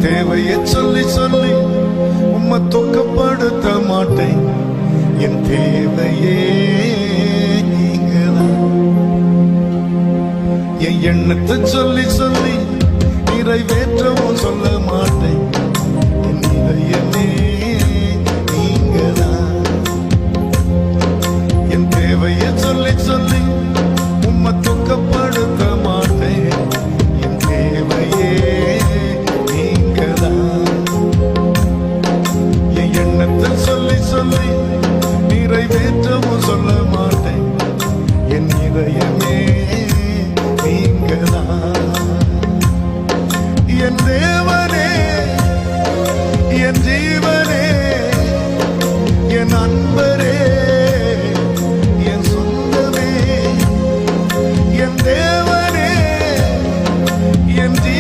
தேவையை சொல்லி சொல்லி உம்மை துக்கப்படுத்த மாட்டேன். என் தேவையே நீங்கதான். என் எண்ணத்தை சொல்லி சொல்லி நிறைவேற்றவும் சொல்ல மாட்டேன். என் இதயமே நீங்கதான். என் தேவையை சொல்லி சொல்லி உம்மை துக்கப்படுத்த மாட்டேன். என் தேவையே சொல்லி சொல்லி நிறைவேற்றவும் சொல்ல மாட்டேன். என் இதயமே நீங்கதான். என் தேவனே, என் ஜீவனே, என் அன்பரே,